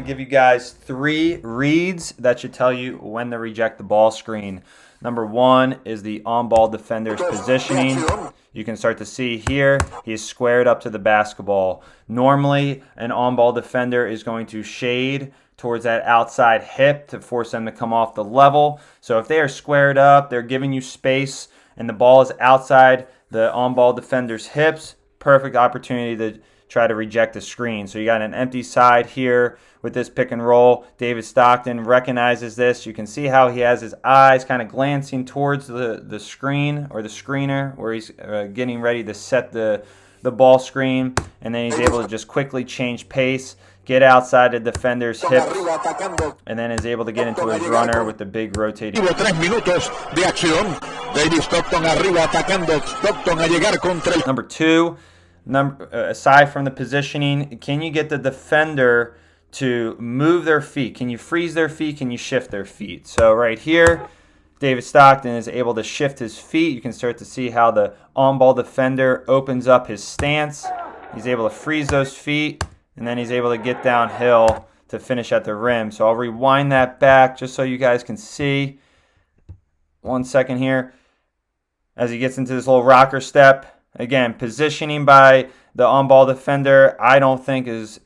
give you guys 3 reads that should tell you when to reject the ball screen. Number 1 is the on-ball defender's positioning. You can start to see here, he is squared up to the basketball. Normally, an on-ball defender is going to shade towards that outside hip to force them to come off the level. So if they are squared up, they're giving you space, and the ball is outside the on-ball defender's hips, perfect opportunity to try to reject the screen. So you got an empty side here with this pick and roll. David Stockton recognizes this. You can see how he has his eyes kind of glancing towards the screen or the screener where he's getting ready to set the ball screen, and then he's able to just quickly change pace, get outside the defender's hips, and then is able to get into his runner with the big rotating. Number 2, aside from the positioning, can you get the defender to move their feet? Can you freeze their feet? Can you shift their feet? So right here, David Stockton is able to shift his feet. You can start to see how the on-ball defender opens up his stance. He's able to freeze those feet, and then he's able to get downhill to finish at the rim. So I'll rewind that back just so you guys can see. 1 second here. As he gets into this little rocker step. Again, positioning by the on-ball defender, I don't think is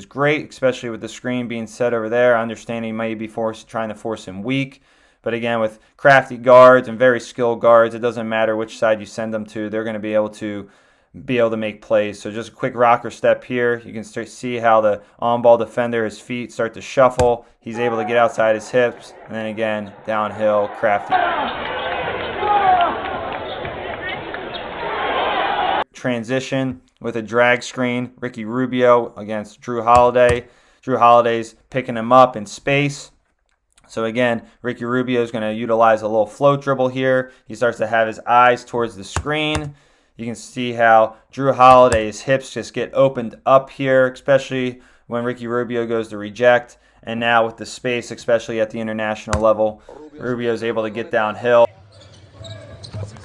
great, especially with the screen being set over there. I understand he might be trying to force him weak. But again, with crafty guards and very skilled guards, it doesn't matter which side you send them to. They're going to be able to make plays. So just a quick rocker step here. You can start to see how the on-ball defender, his feet start to shuffle. He's able to get outside his hips. And then again, downhill, crafty. Transition with a drag screen. Ricky Rubio against Jrue Holiday. Jrue Holiday's picking him up in space. So again, Ricky Rubio is going to utilize a little float dribble here. He starts to have his eyes towards the screen. You can see how Jrue Holiday's hips just get opened up here, especially when Ricky Rubio goes to reject. And now with the space, especially at the international level, Rubio is able to get downhill.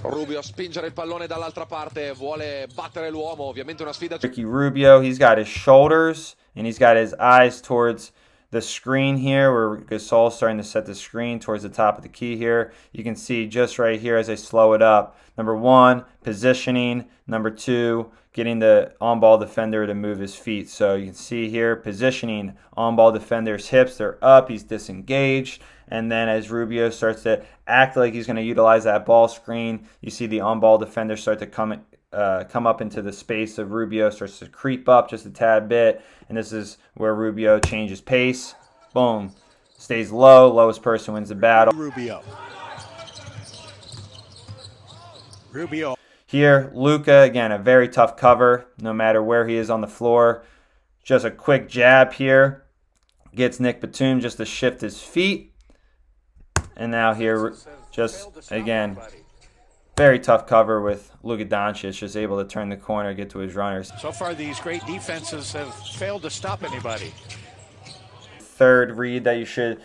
Rubio spingere il pallone dall'altra parte, vuole battere l'uomo, ovviamente una sfida. Ricky Rubio, he's got his shoulders and he's got his eyes towards the screen here where Gasol's starting to set the screen towards the top of the key here. You can see just right here as I slow it up. Number 1, positioning. Number 2, getting the on-ball defender to move his feet. So you can see here, positioning, on-ball defender's hips, they're up, he's disengaged. And then as Rubio starts to act like he's going to utilize that ball screen, you see the on-ball defender start to come up into the space of Rubio, starts to creep up just a tad bit. And this is where Rubio changes pace. Boom. Stays low. Lowest person wins the battle. Rubio. Here, Luka, again, a very tough cover, no matter where he is on the floor. Just a quick jab here. Gets Nick Batum just to shift his feet. And now here, just, again, very tough cover with Luka Doncic, just able to turn the corner, get to his runners. So far, these great defenses have failed to stop anybody. Third read that you should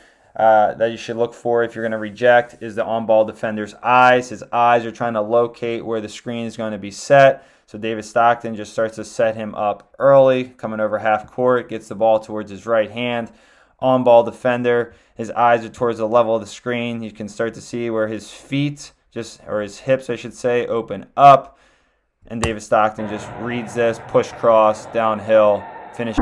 look for if you're going to reject is the on-ball defender's eyes. His eyes are trying to locate where the screen is going to be set. So David Stockton just starts to set him up early, coming over half court, gets the ball towards his right hand. On-ball defender, his eyes are towards the level of the screen. You can start to see where his feet, or his hips, I should say, open up. And David Stockton just reads this, push cross, downhill, finish.